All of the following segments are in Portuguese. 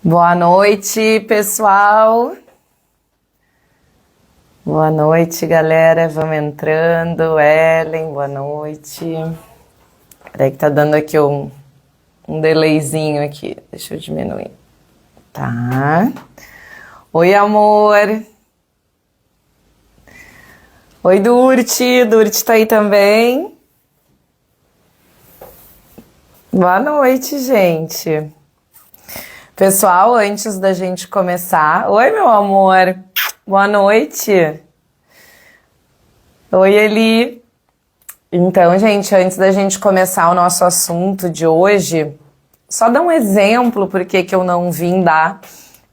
Boa noite, pessoal. Boa noite, galera. Vamos entrando. Ellen, boa noite. Peraí que tá dando aqui um delayzinho aqui. Deixa eu diminuir. Tá. Oi, amor. Oi, Durti. Durti tá aí também. Boa noite, gente. Pessoal, antes da gente começar... Oi, meu amor. Boa noite. Oi, Eli. Então, gente, antes da gente começar o nosso assunto de hoje, só dar um exemplo por que eu não vim dar.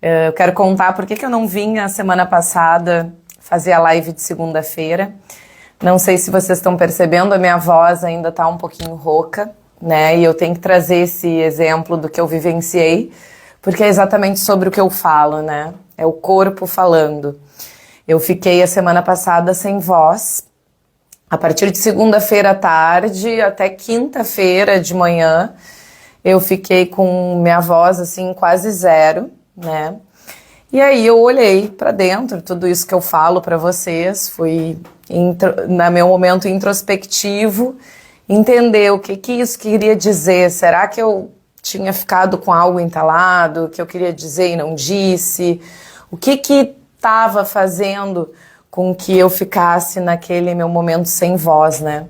Eu quero contar por que eu não vim a semana passada fazer a live de segunda-feira. Não sei se vocês estão percebendo, a minha voz ainda tá um pouquinho rouca, né? E eu tenho que trazer esse exemplo do que eu vivenciei, porque é exatamente sobre o que eu falo, né? É o corpo falando. Eu fiquei a semana passada sem voz. A partir de segunda-feira à tarde até quinta-feira de manhã, eu fiquei com minha voz assim quase zero, né? E aí eu olhei pra dentro, tudo isso que eu falo pra vocês, fui no meu momento introspectivo, entender o que isso queria dizer. Será que eu tinha ficado com algo entalado, que eu queria dizer e não disse? O que estava fazendo com que eu ficasse naquele meu momento sem voz, né?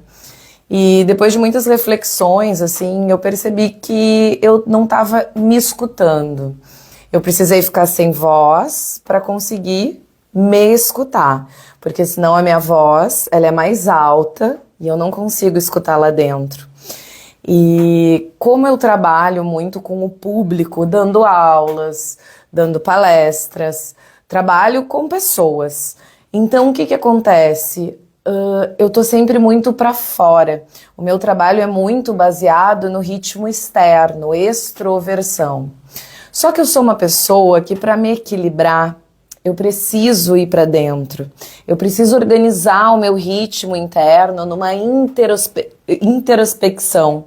E depois de muitas reflexões, assim, eu percebi que eu não estava me escutando. Eu precisei ficar sem voz para conseguir me escutar, porque senão a minha voz, ela é mais alta e eu não consigo escutar lá dentro. E como eu trabalho muito com o público, dando aulas, dando palestras, trabalho com pessoas. Então, o que acontece? Eu tô sempre muito para fora. O meu trabalho é muito baseado no ritmo externo, extroversão. Só que eu sou uma pessoa que, para me equilibrar, eu preciso ir para dentro. Eu preciso organizar o meu ritmo interno numa introspecção.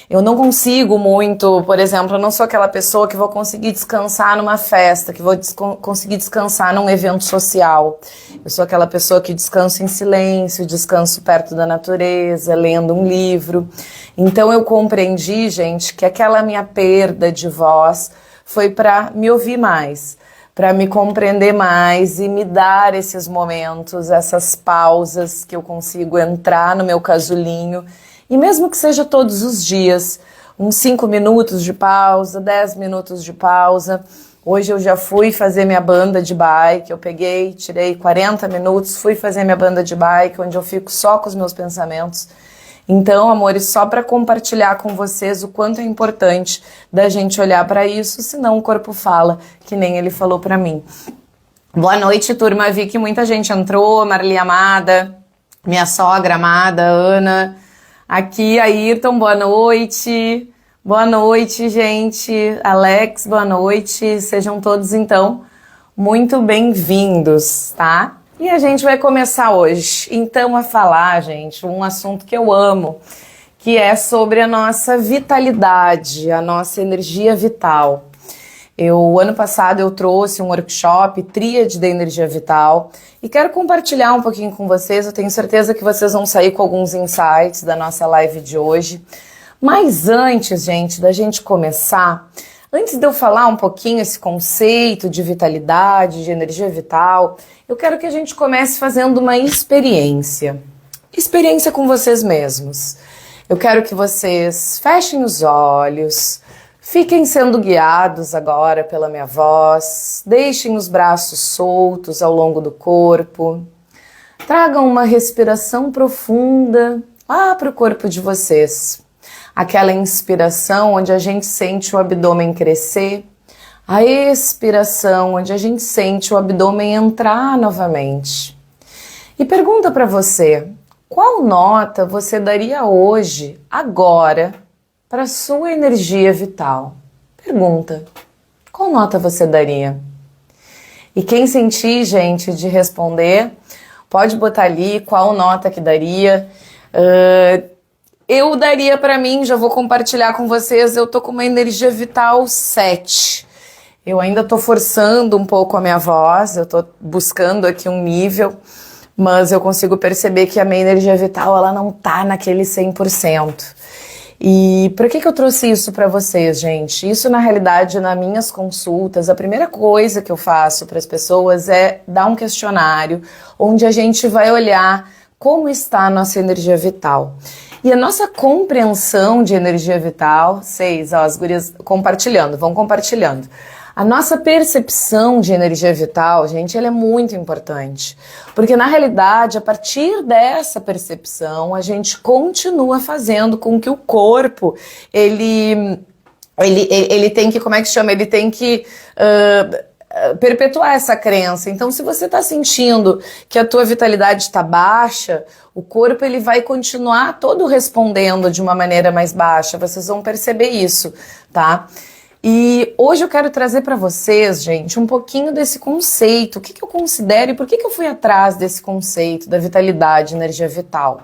Eu não consigo muito, por exemplo, eu não sou aquela pessoa que vou conseguir descansar numa festa, que vou conseguir descansar num evento social. Eu sou aquela pessoa que descanso em silêncio, descanso perto da natureza, lendo um livro. Então eu compreendi, gente, que aquela minha perda de voz foi para me ouvir mais, para me compreender mais e me dar esses momentos, essas pausas que eu consigo entrar no meu casulinho. E mesmo que seja todos os dias, uns 5 minutos de pausa, 10 minutos de pausa. Hoje eu já fui fazer minha banda de bike, eu peguei, tirei 40 minutos, fui fazer minha banda de bike, onde eu fico só com os meus pensamentos. Então, amores, só para compartilhar com vocês o quanto é importante da gente olhar para isso, senão o corpo fala, que nem ele falou para mim. Boa noite, turma. Vi que muita gente entrou, Marli amada, minha sogra amada, Ana. Aqui, Ayrton, boa noite. Boa noite, gente. Alex, boa noite. Sejam todos, então, muito bem-vindos, tá? E a gente vai começar hoje, então, a falar, gente, um assunto que eu amo, que é sobre a nossa vitalidade, a nossa energia vital. Ano passado eu trouxe um workshop, Tríade da Energia Vital, e quero compartilhar um pouquinho com vocês. Eu tenho certeza que vocês vão sair com alguns insights da nossa live de hoje. Mas antes, gente, da gente começar, antes de eu falar um pouquinho esse conceito de vitalidade, de energia vital, eu quero que a gente comece fazendo uma experiência. Experiência com vocês mesmos. Eu quero que vocês fechem os olhos, fiquem sendo guiados agora pela minha voz, deixem os braços soltos ao longo do corpo, tragam uma respiração profunda lá para o corpo de vocês. Aquela inspiração onde a gente sente o abdômen crescer, a expiração onde a gente sente o abdômen entrar novamente. E pergunta para você, qual nota você daria hoje, agora, para a sua energia vital? Pergunta, qual nota você daria? E quem sentir, gente, de responder, pode botar ali qual nota que daria. Eu daria para mim, já vou compartilhar com vocês, eu tô com uma energia vital 7. Eu ainda tô forçando um pouco a minha voz, eu tô buscando aqui um nível, mas eu consigo perceber que a minha energia vital, ela não tá naquele 100%. E por que eu trouxe isso para vocês, gente? Isso, na realidade, nas minhas consultas, a primeira coisa que eu faço para as pessoas é dar um questionário onde a gente vai olhar como está a nossa energia vital. E a nossa compreensão de energia vital, as gurias compartilhando, vão compartilhando. A nossa percepção de energia vital, gente, ela é muito importante. Porque, na realidade, a partir dessa percepção, a gente continua fazendo com que o corpo, ele tem que, como é que chama? Ele tem que perpetuar essa crença. Então, se você está sentindo que a tua vitalidade está baixa, o corpo ele vai continuar todo respondendo de uma maneira mais baixa. Vocês vão perceber isso, tá? E hoje eu quero trazer para vocês, gente, um pouquinho desse conceito, o que eu considero e por que eu fui atrás desse conceito da vitalidade, energia vital.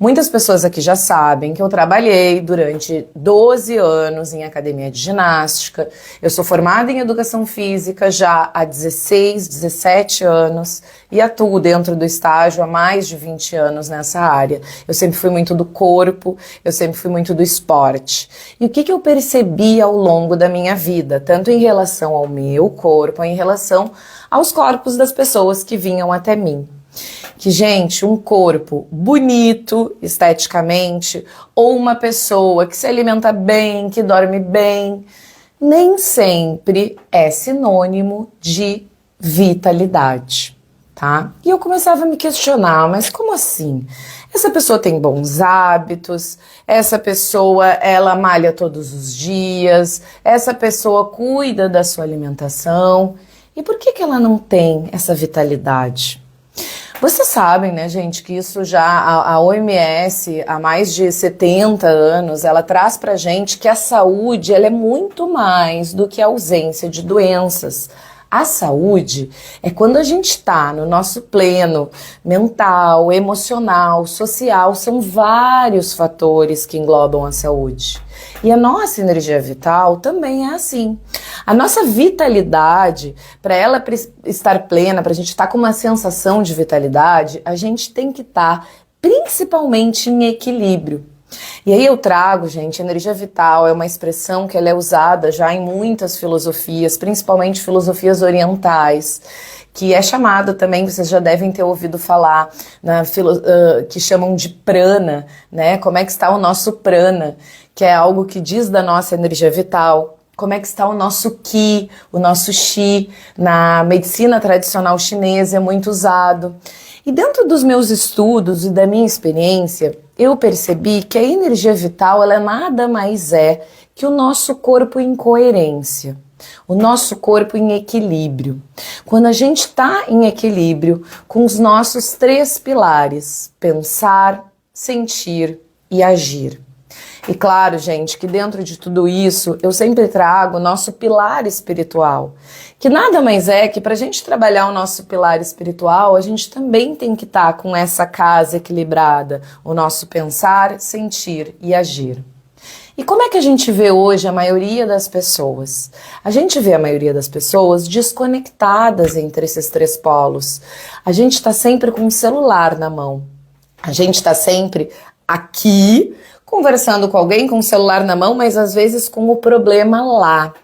Muitas pessoas aqui já sabem que eu trabalhei durante 12 anos em academia de ginástica, eu sou formada em educação física já há 16, 17 anos e atuo dentro do estágio há mais de 20 anos nessa área. Eu sempre fui muito do corpo, eu sempre fui muito do esporte. E o que eu percebi ao longo da minha vida, tanto em relação ao meu corpo, em relação aos corpos das pessoas que vinham até mim? Que, gente, um corpo bonito esteticamente, ou uma pessoa que se alimenta bem, que dorme bem, nem sempre é sinônimo de vitalidade, tá? E eu começava a me questionar, mas como assim? Essa pessoa tem bons hábitos, essa pessoa, ela malha todos os dias, essa pessoa cuida da sua alimentação, e por que ela não tem essa vitalidade? Vocês sabem, né, gente, que isso já, a OMS, há mais de 70 anos, ela traz pra gente que a saúde, ela é muito mais do que a ausência de doenças. A saúde é quando a gente está no nosso pleno mental, emocional, social, são vários fatores que englobam a saúde. E a nossa energia vital também é assim. A nossa vitalidade, para ela estar plena, para a gente estar com uma sensação de vitalidade, a gente tem que estar principalmente em equilíbrio. E aí eu trago, gente, energia vital é uma expressão que ela é usada já em muitas filosofias, principalmente filosofias orientais, que é chamada também, vocês já devem ter ouvido falar, que chamam de prana, né? Como é que está o nosso prana, que é algo que diz da nossa energia vital. Como é que está o nosso Qi, o nosso Qi, na medicina tradicional chinesa é muito usado. E dentro dos meus estudos e da minha experiência, eu percebi que a energia vital, ela nada mais é que o nosso corpo em coerência, o nosso corpo em equilíbrio. Quando a gente está em equilíbrio com os nossos 3 pilares, pensar, sentir e agir. E claro, gente, que dentro de tudo isso, eu sempre trago o nosso pilar espiritual, que nada mais é que para a gente trabalhar o nosso pilar espiritual, a gente também tem que estar com essa casa equilibrada, o nosso pensar, sentir e agir. E como é que a gente vê hoje a maioria das pessoas? A gente vê a maioria das pessoas desconectadas entre esses 3 polos. A gente está sempre com o celular na mão. A gente está sempre aqui, conversando com alguém com o celular na mão, mas às vezes com o problema lá.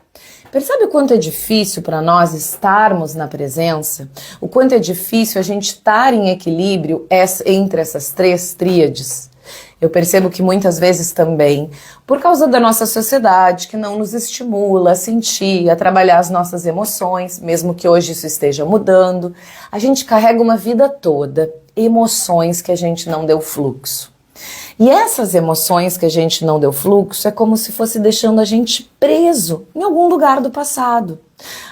Percebe o quanto é difícil para nós estarmos na presença? O quanto é difícil a gente estar em equilíbrio entre essas 3 tríades? Eu percebo que muitas vezes também, por causa da nossa sociedade, que não nos estimula a sentir, a trabalhar as nossas emoções, mesmo que hoje isso esteja mudando, a gente carrega uma vida toda emoções que a gente não deu fluxo. E essas emoções que a gente não deu fluxo é como se fosse deixando a gente preso em algum lugar do passado.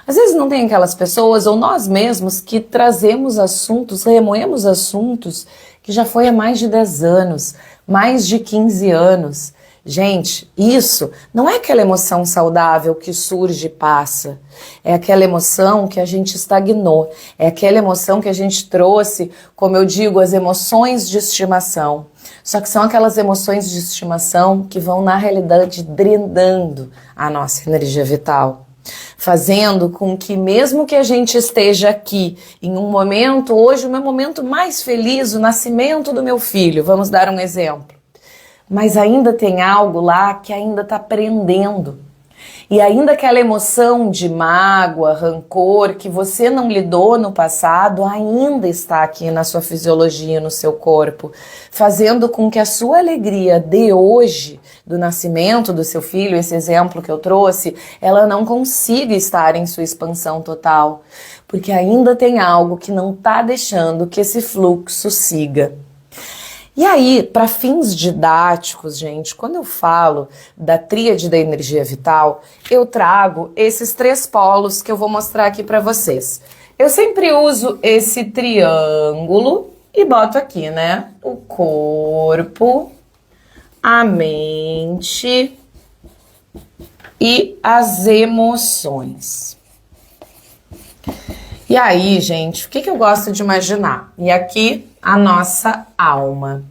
Às vezes não tem aquelas pessoas ou nós mesmos que trazemos assuntos, remoemos assuntos que já foi há mais de 10 anos, mais de 15 anos. Gente, isso não é aquela emoção saudável que surge e passa. É aquela emoção que a gente estagnou. É aquela emoção que a gente trouxe, como eu digo, as emoções de estimação. Só que são aquelas emoções de estimação que vão, na realidade, drenando a nossa energia vital. fazendo com que mesmo que a gente esteja aqui em um momento, hoje o meu momento mais feliz, o nascimento do meu filho, vamos dar um exemplo, mas ainda tem algo lá que ainda está prendendo. E ainda aquela emoção de mágoa, rancor, que você não lidou no passado, ainda está aqui na sua fisiologia, no seu corpo, fazendo com que a sua alegria de hoje, do nascimento do seu filho, esse exemplo que eu trouxe, ela não consiga estar em sua expansão total, porque ainda tem algo que não está deixando que esse fluxo siga. E aí, para fins didáticos, gente, quando eu falo da tríade da energia vital, eu trago esses 3 polos que eu vou mostrar aqui para vocês. Eu sempre uso esse triângulo e boto aqui, né? O corpo, a mente e as emoções. E aí, gente, o que eu gosto de imaginar? E aqui, a nossa alma.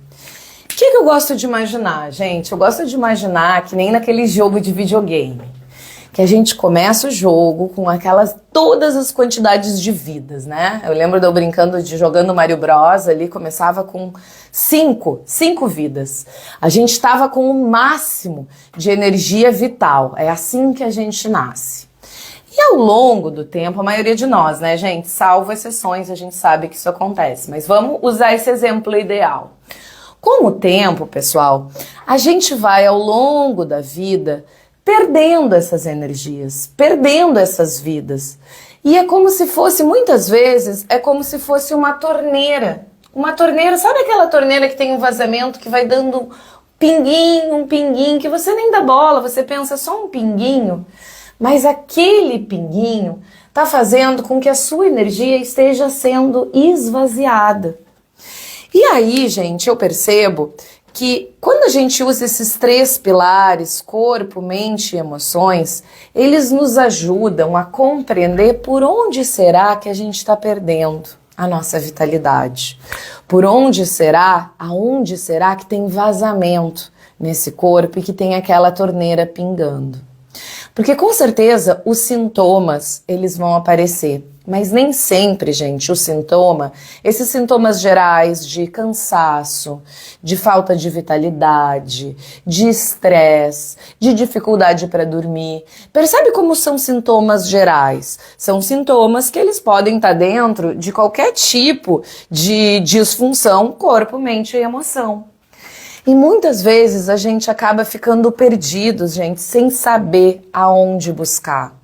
O que eu gosto de imaginar, gente? Eu gosto de imaginar que nem naquele jogo de videogame, que a gente começa o jogo com todas as quantidades de vidas, né? Eu lembro de eu brincando de jogando Mario Bros ali, começava com 5 vidas. A gente estava com o máximo de energia vital, é assim que a gente nasce. E ao longo do tempo, a maioria de nós, né, gente, salvo exceções, a gente sabe que isso acontece, mas vamos usar esse exemplo ideal. Com o tempo, pessoal, a gente vai ao longo da vida perdendo essas energias, perdendo essas vidas. E é como se fosse, muitas vezes, é como se fosse uma torneira. Uma torneira, sabe aquela torneira que tem um vazamento que vai dando um pinguinho, que você nem dá bola, você pensa só um pinguinho? Mas aquele pinguinho está fazendo com que a sua energia esteja sendo esvaziada. E aí, gente, eu percebo que quando a gente usa esses 3 pilares, corpo, mente e emoções, eles nos ajudam a compreender por onde será que a gente está perdendo a nossa vitalidade. Por onde será, aonde será que tem vazamento nesse corpo e que tem aquela torneira pingando. Porque com certeza os sintomas, eles vão aparecer, mas nem sempre, gente, esses sintomas gerais de cansaço, de falta de vitalidade, de estresse, de dificuldade para dormir. Percebe como são sintomas gerais? São sintomas que eles podem estar dentro de qualquer tipo de disfunção, corpo, mente e emoção. E muitas vezes a gente acaba ficando perdidos, gente, sem saber aonde buscar.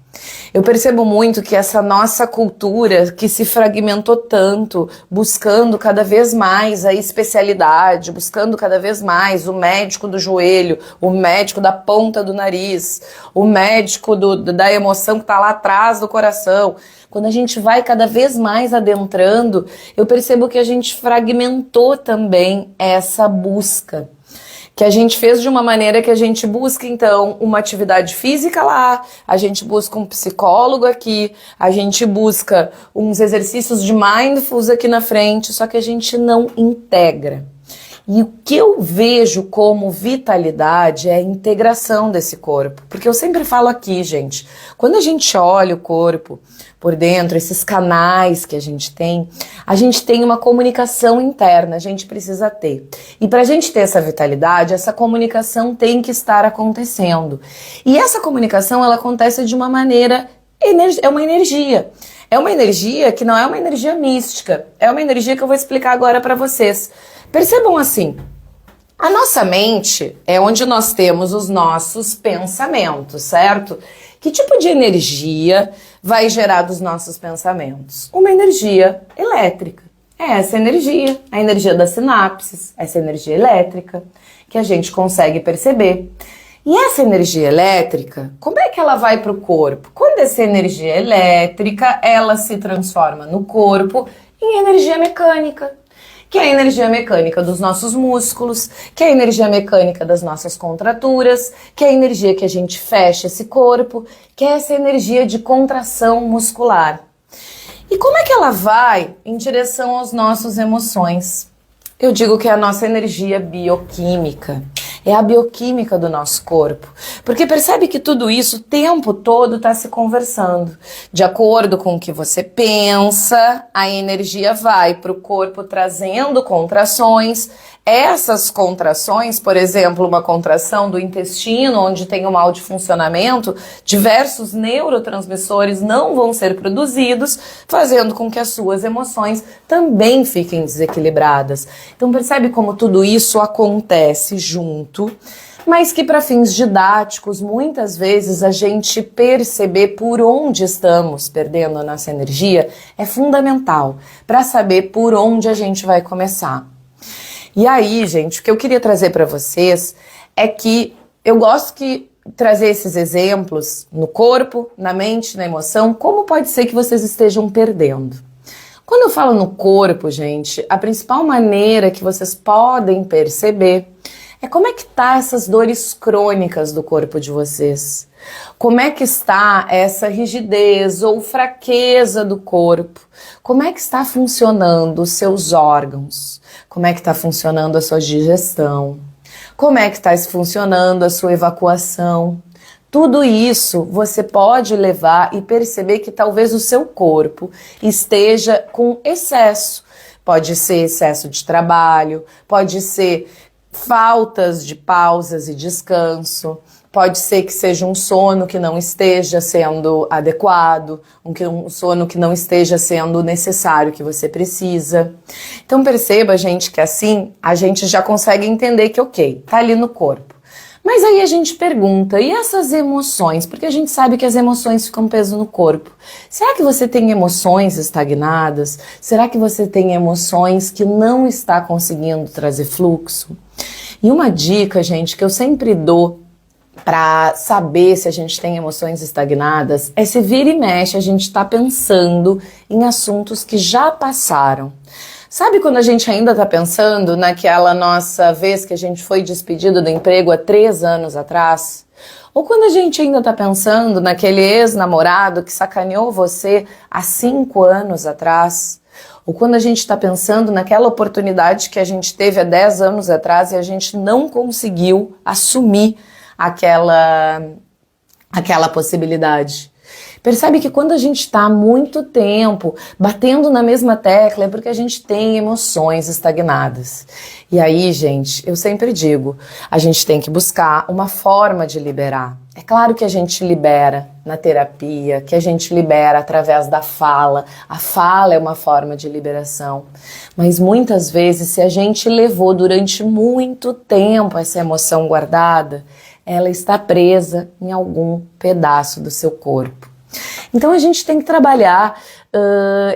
Eu percebo muito que essa nossa cultura que se fragmentou tanto, buscando cada vez mais a especialidade, buscando cada vez mais o médico do joelho, o médico da ponta do nariz, o médico da emoção que está lá atrás do coração. Quando a gente vai cada vez mais adentrando, eu percebo que a gente fragmentou também essa busca. Que a gente fez de uma maneira que a gente busca, então, uma atividade física lá, a gente busca um psicólogo aqui, a gente busca uns exercícios de mindfulness aqui na frente, só que a gente não integra. E o que eu vejo como vitalidade é a integração desse corpo. Porque eu sempre falo aqui, gente, quando a gente olha o corpo por dentro, esses canais que a gente tem uma comunicação interna, a gente precisa ter. E para a gente ter essa vitalidade, essa comunicação tem que estar acontecendo. E essa comunicação, ela acontece de uma maneira, é uma energia. É uma energia que não é uma energia mística, é uma energia que eu vou explicar agora para vocês. Percebam assim, a nossa mente é onde nós temos os nossos pensamentos, certo? Que tipo de energia vai gerar dos nossos pensamentos? Uma energia elétrica. É essa energia, a energia das sinapses, essa energia elétrica que a gente consegue perceber. E essa energia elétrica, como é que ela vai para o corpo? Quando essa energia elétrica, ela se transforma no corpo em energia mecânica. Que é a energia mecânica dos nossos músculos, que é a energia mecânica das nossas contraturas, que é a energia que a gente fecha esse corpo, que é essa energia de contração muscular. E como é que ela vai em direção às nossas emoções? Eu digo que é a nossa energia bioquímica. é a bioquímica do nosso corpo. Porque percebe que tudo isso o tempo todo está se conversando. De acordo com o que você pensa, a energia vai para o corpo trazendo contrações. Essas contrações, por exemplo, uma contração do intestino, onde tem um mal de funcionamento, diversos neurotransmissores não vão ser produzidos, fazendo com que as suas emoções também fiquem desequilibradas. Então percebe como tudo isso acontece junto, mas que para fins didáticos, muitas vezes a gente perceber por onde estamos perdendo a nossa energia é fundamental para saber por onde a gente vai começar. E aí, gente, o que eu queria trazer para vocês é que eu gosto que trazer esses exemplos no corpo, na mente, na emoção, como pode ser que vocês estejam perdendo. Quando eu falo no corpo, gente, a principal maneira que vocês podem perceber é como é que tá essas dores crônicas do corpo de vocês. Como é que está essa rigidez ou fraqueza do corpo? Como é que está funcionando os seus órgãos? Como é que está funcionando a sua digestão? Como é que está funcionando a sua evacuação? Tudo isso você pode levar e perceber que talvez o seu corpo esteja com excesso. Pode ser excesso de trabalho, pode ser faltas de pausas e descanso, pode ser que seja um sono que não esteja sendo adequado, um sono que não esteja sendo necessário, que você precisa. Então perceba, gente, que assim a gente já consegue entender que ok, tá ali no corpo. Mas aí a gente pergunta, e essas emoções? Porque a gente sabe que as emoções ficam peso no corpo. Será que você tem emoções estagnadas? Será que você tem emoções que não está conseguindo trazer fluxo? E uma dica, gente, que eu sempre dou para saber se a gente tem emoções estagnadas é se vira e mexe a gente está pensando em assuntos que já passaram. Sabe quando a gente ainda está pensando naquela nossa vez que a gente foi despedido do emprego há 3 anos atrás? Ou quando a gente ainda está pensando naquele ex-namorado que sacaneou você há 5 anos atrás? Ou quando a gente está pensando naquela oportunidade que a gente teve há 10 anos atrás e a gente não conseguiu assumir aquela possibilidade. Percebe que quando a gente está há muito tempo batendo na mesma tecla é porque a gente tem emoções estagnadas. E aí, gente, eu sempre digo, a gente tem que buscar uma forma de liberar. É claro que a gente libera na terapia, que a gente libera através da fala. A fala é uma forma de liberação. Mas muitas vezes, se a gente levou durante muito tempo essa emoção guardada, ela está presa em algum pedaço do seu corpo. Então a gente tem que trabalhar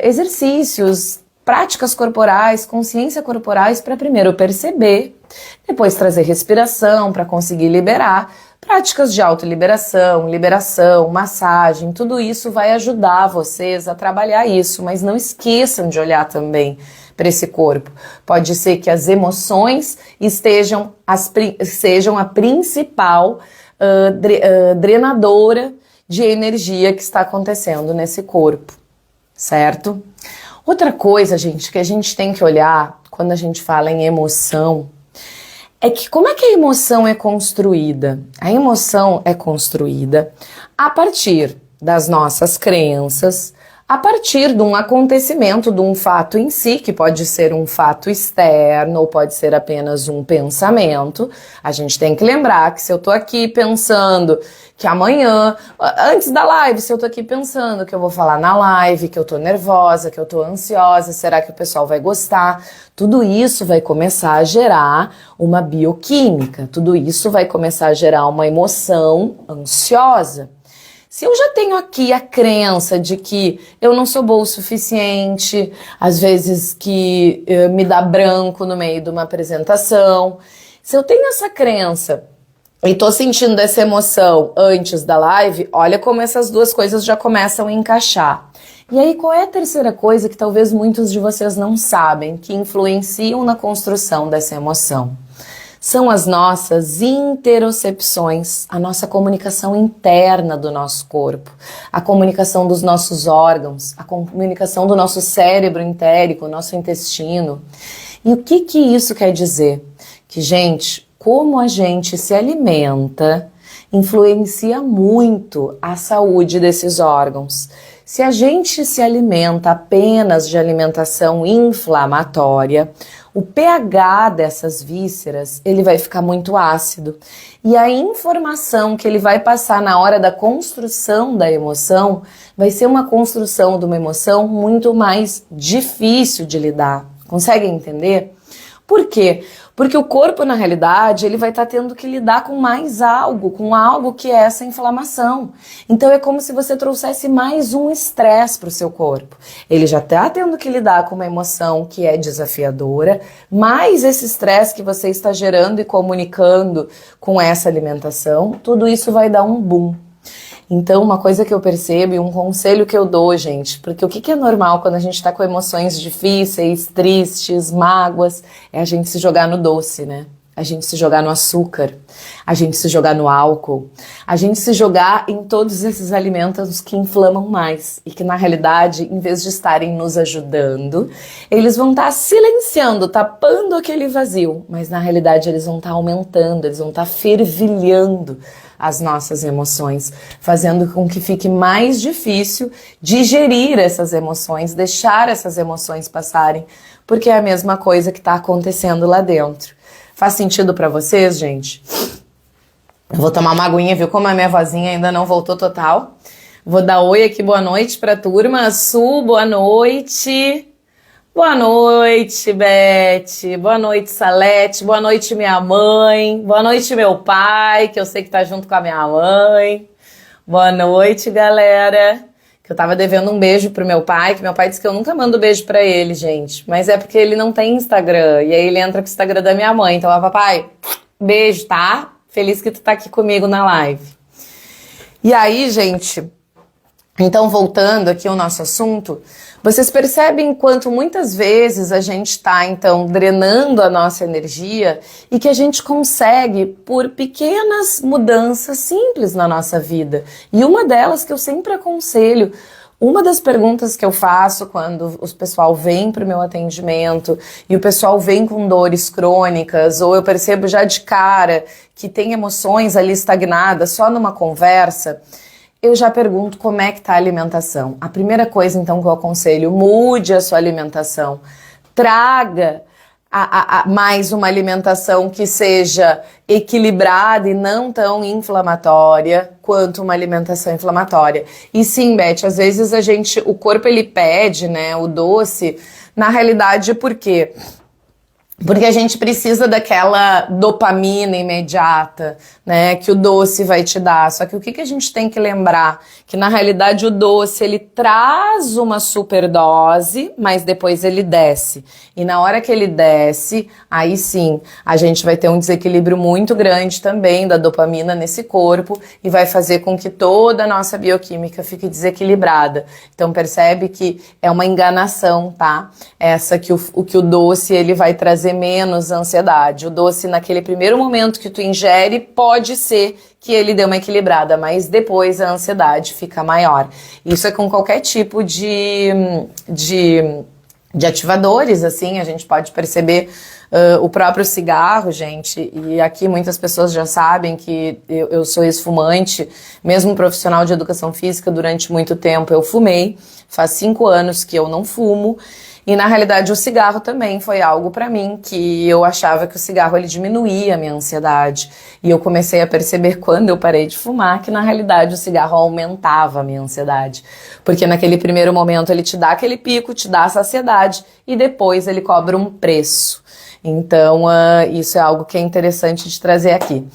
exercícios, práticas corporais, consciência corporais para primeiro perceber, depois trazer respiração para conseguir liberar, práticas de autoliberação, liberação, massagem, tudo isso vai ajudar vocês a trabalhar isso, mas não esqueçam de olhar também para esse corpo. Pode ser que as emoções sejam a principal drenadora de energia que está acontecendo nesse corpo, certo? Outra coisa, gente, que a gente tem que olhar quando a gente fala em emoção é que como é que a emoção é construída? A emoção é construída a partir das nossas crenças, a partir de um acontecimento, de um fato em si, que pode ser um fato externo ou pode ser apenas um pensamento. A gente tem que lembrar que se eu tô aqui pensando que amanhã, antes da live, se eu tô aqui pensando que eu vou falar na live, que eu tô nervosa, que eu tô ansiosa, será que o pessoal vai gostar? Tudo isso vai começar a gerar uma bioquímica, tudo isso vai começar a gerar uma emoção ansiosa. Se eu já tenho aqui a crença de que eu não sou boa o suficiente, às vezes que me dá branco no meio de uma apresentação, se eu tenho essa crença e tô sentindo essa emoção antes da live, olha como essas duas coisas já começam a encaixar. E aí, qual é a terceira coisa que talvez muitos de vocês não sabem, que influenciam na construção dessa emoção? São as nossas interocepções, a nossa comunicação interna do nosso corpo, a comunicação dos nossos órgãos, a comunicação do nosso cérebro entérico, nosso intestino. E o que isso quer dizer? Que, gente, como a gente se alimenta influencia muito a saúde desses órgãos. Se a gente se alimenta apenas de alimentação inflamatória, o pH dessas vísceras, ele vai ficar muito ácido. E a informação que ele vai passar na hora da construção da emoção vai ser uma construção de uma emoção muito mais difícil de lidar. Conseguem entender? Por quê? Porque o corpo, na realidade, ele vai estar tendo que lidar com mais algo, com algo que é essa inflamação. Então é como se você trouxesse mais um estresse para o seu corpo. Ele já está tendo que lidar com uma emoção que é desafiadora, mais esse estresse que você está gerando e comunicando com essa alimentação, tudo isso vai dar um boom. Então, uma coisa que eu percebo e um conselho que eu dou, gente, porque o que é normal quando a gente está com emoções difíceis, tristes, mágoas, é a gente se jogar no doce, né? A gente se jogar no açúcar, a gente se jogar no álcool, a gente se jogar em todos esses alimentos que inflamam mais e que, na realidade, em vez de estarem nos ajudando, eles vão estar silenciando, tapando aquele vazio, mas, na realidade, eles vão estar aumentando, eles vão estar fervilhando as nossas emoções, fazendo com que fique mais difícil digerir essas emoções, deixar essas emoções passarem, porque é a mesma coisa que está acontecendo lá dentro. Faz sentido pra vocês, gente? Eu vou tomar uma aguinha, viu como a minha vozinha ainda não voltou total. Vou dar oi aqui, boa noite pra turma. Su, boa noite. Boa noite, Beth. Boa noite, Salete. Boa noite, minha mãe. Boa noite, meu pai, que eu sei que tá junto com a minha mãe. Boa noite, galera. Que eu tava devendo um beijo pro meu pai, que meu pai disse que eu nunca mando beijo pra ele, gente. Mas é porque ele não tem Instagram. E aí ele entra com o Instagram da minha mãe. Então, ó, papai, beijo, tá? Feliz que tu tá aqui comigo na live. E aí, gente, então voltando aqui ao nosso assunto, vocês percebem quanto muitas vezes a gente está, então, drenando a nossa energia e que a gente consegue por pequenas mudanças simples na nossa vida. E uma delas que eu sempre aconselho, uma das perguntas que eu faço quando o pessoal vem para o meu atendimento e o pessoal vem com dores crônicas, ou eu percebo já de cara que tem emoções ali estagnadas só numa conversa, eu já pergunto como é que tá a alimentação. A primeira coisa, então, que eu aconselho, mude a sua alimentação. Traga mais uma alimentação que seja equilibrada e não tão inflamatória quanto uma alimentação inflamatória. E sim, Beth, às vezes o corpo ele pede, né, o doce, na realidade, por quê? Porque a gente precisa daquela dopamina imediata, né, que o doce vai te dar. Só que o que a gente tem que lembrar? Que na realidade o doce, ele traz uma superdose, mas depois ele desce. E na hora que ele desce, aí sim, a gente vai ter um desequilíbrio muito grande também da dopamina nesse corpo e vai fazer com que toda a nossa bioquímica fique desequilibrada. Então percebe que é uma enganação, tá? Essa que o doce, ele vai trazer menos ansiedade. O doce, naquele primeiro momento que tu ingere, pode ser que ele dê uma equilibrada, mas depois a ansiedade fica maior. Isso é com qualquer tipo de ativadores, assim, a gente pode perceber o próprio cigarro, gente, e aqui muitas pessoas já sabem que eu sou ex-fumante, mesmo profissional de educação física, durante muito tempo eu fumei, faz 5 anos que eu não fumo, e na realidade o cigarro também foi algo pra mim que eu achava que o cigarro ele diminuía a minha ansiedade. E eu comecei a perceber quando eu parei de fumar que na realidade o cigarro aumentava a minha ansiedade. Porque naquele primeiro momento ele te dá aquele pico, te dá a saciedade e depois ele cobra um preço. Então isso é algo que é interessante de trazer aqui.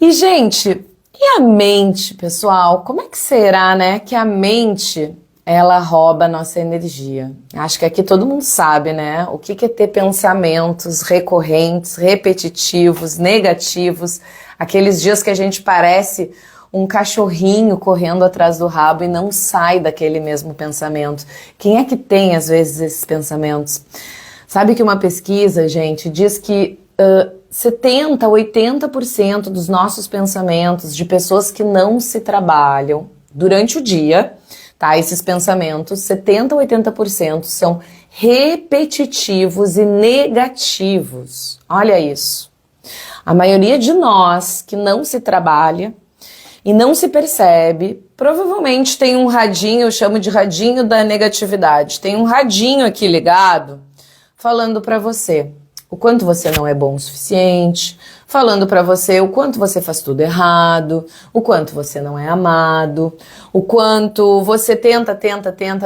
E gente, e a mente, pessoal? Como é que será, né, que a mente ela rouba a nossa energia? Acho que aqui todo mundo sabe, né? O que é ter pensamentos recorrentes, repetitivos, negativos, aqueles dias que a gente parece um cachorrinho correndo atrás do rabo e não sai daquele mesmo pensamento. Quem é que tem, às vezes, esses pensamentos? Sabe que uma pesquisa, gente, diz que 70%, 80% dos nossos pensamentos de pessoas que não se trabalham durante o dia, tá? Esses pensamentos, 70% a 80% são repetitivos e negativos. Olha isso. A maioria de nós que não se trabalha e não se percebe, provavelmente tem um radinho, eu chamo de radinho da negatividade, tem um radinho aqui ligado falando pra você o quanto você não é bom o suficiente, falando pra você o quanto você faz tudo errado, o quanto você não é amado, o quanto você tenta,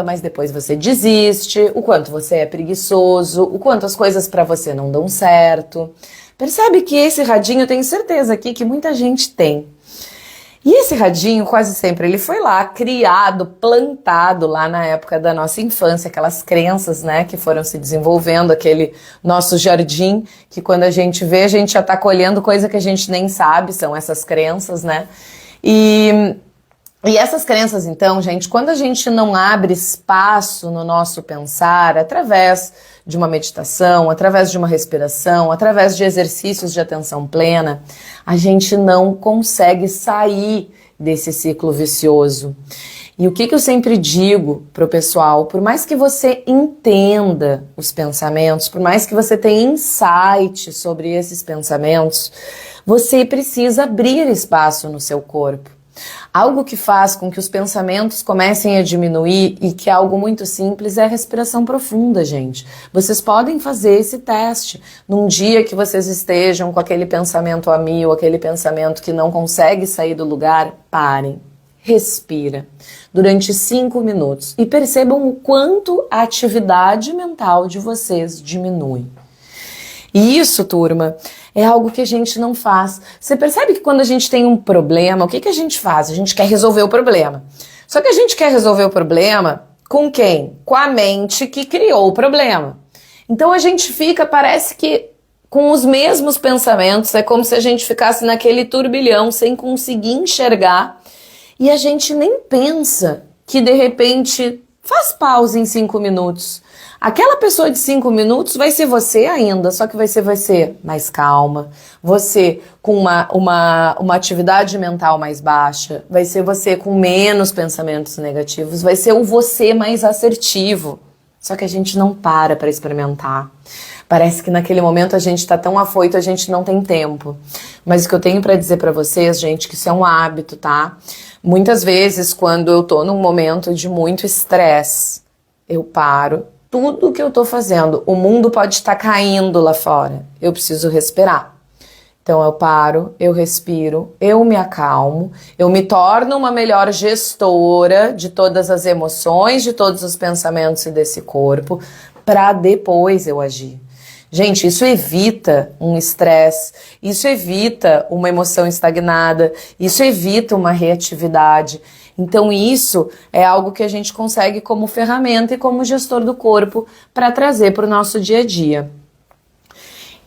mas depois você desiste, o quanto você é preguiçoso, o quanto as coisas pra você não dão certo. Percebe que esse radinho, eu tenho certeza aqui que muita gente tem. E esse radinho, quase sempre, ele foi lá, criado, plantado lá na época da nossa infância, aquelas crenças, né, que foram se desenvolvendo, aquele nosso jardim, que quando a gente vê, a gente já tá colhendo coisa que a gente nem sabe, são essas crenças, né? E essas crenças, então, gente, quando a gente não abre espaço no nosso pensar, através de uma meditação, através de uma respiração, através de exercícios de atenção plena, a gente não consegue sair desse ciclo vicioso. E o que eu sempre digo pro pessoal, por mais que você entenda os pensamentos, por mais que você tenha insight sobre esses pensamentos, você precisa abrir espaço no seu corpo. Algo que faz com que os pensamentos comecem a diminuir e que é algo muito simples é a respiração profunda, gente. Vocês podem fazer esse teste num dia que vocês estejam com aquele pensamento a mil, aquele pensamento que não consegue sair do lugar, parem, respira durante 5 minutos e percebam o quanto a atividade mental de vocês diminui. E isso, turma, é algo que a gente não faz. Você percebe que quando a gente tem um problema, o que a gente faz? A gente quer resolver o problema. Só que a gente quer resolver o problema com quem? Com a mente que criou o problema. Então a gente fica, parece que com os mesmos pensamentos, é como se a gente ficasse naquele turbilhão sem conseguir enxergar e a gente nem pensa que de repente faz pausa em 5 minutos. Aquela pessoa de 5 minutos vai ser você ainda, só que vai ser você mais calma, você com uma atividade mental mais baixa, vai ser você com menos pensamentos negativos, vai ser o você mais assertivo. Só que a gente não para experimentar. Parece que naquele momento a gente tá tão afoito, a gente não tem tempo. Mas o que eu tenho pra dizer pra vocês, gente, que isso é um hábito, tá? Muitas vezes, quando eu tô num momento de muito estresse, eu paro. Tudo que eu tô fazendo, o mundo pode estar caindo lá fora. Eu preciso respirar. Então eu paro, eu respiro, eu me acalmo, eu me torno uma melhor gestora de todas as emoções, de todos os pensamentos e desse corpo, para depois eu agir. Gente, isso evita um estresse, isso evita uma emoção estagnada, isso evita uma reatividade. Então isso é algo que a gente consegue como ferramenta e como gestor do corpo para trazer para o nosso dia a dia.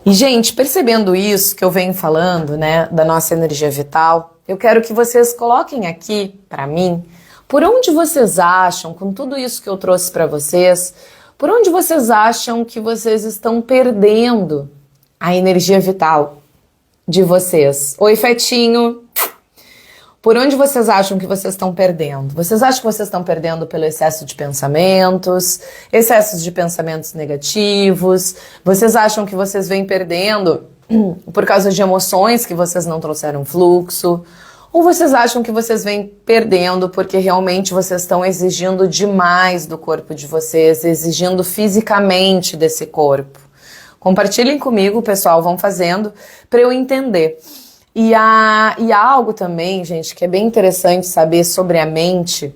E, gente, percebendo isso que eu venho falando, né, da nossa energia vital, eu quero que vocês coloquem aqui, para mim, por onde vocês acham, com tudo isso que eu trouxe para vocês, por onde vocês acham que vocês estão perdendo a energia vital de vocês? Oi, Fetinho! Por onde vocês acham que vocês estão perdendo? Vocês acham que vocês estão perdendo pelo excesso de pensamentos negativos? Vocês acham que vocês vêm perdendo por causa de emoções que vocês não trouxeram fluxo? Ou vocês acham que vocês vêm perdendo porque realmente vocês estão exigindo demais do corpo de vocês, exigindo fisicamente desse corpo? Compartilhem comigo, pessoal, vão fazendo para eu entender. E há algo também, gente, que é bem interessante saber sobre a mente,